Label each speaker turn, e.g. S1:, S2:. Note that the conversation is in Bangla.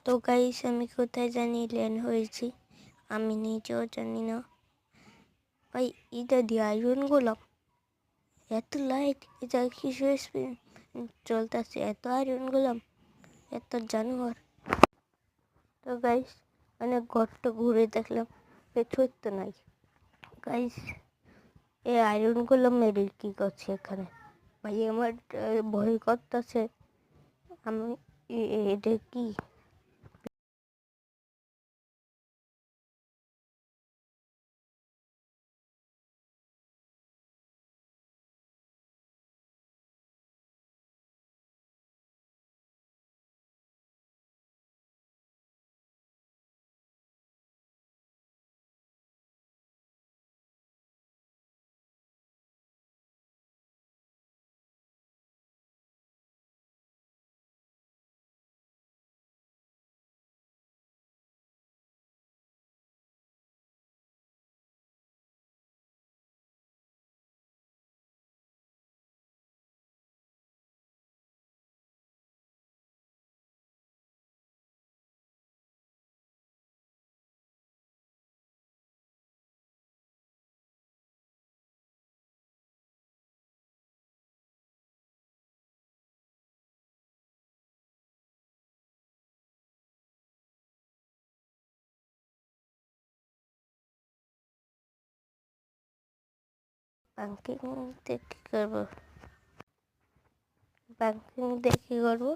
S1: তো গাইস আমি কোথায় জানি ল্যান্ড হয়েছি, আমি নিজেও জানি না ভাই। এটা দিয়ে আয়রন গোলাম, এত লাইট, এটা কিছু চলতেছে, এত আয়রন গোলাম, এত জানোয়ার। তো গাইস অনেক ঘরটা ঘুরে দেখলাম, কিছুই তো নাই। গাইস এই আয়রন গোলাম মেরে কি করছে এখানে? ভাই আমার ভয় করতেছে। আমি এটা কি? ব্যাংকিং দিয়ে কি করবো? ব্যাংকিং দিয়ে কি করবো?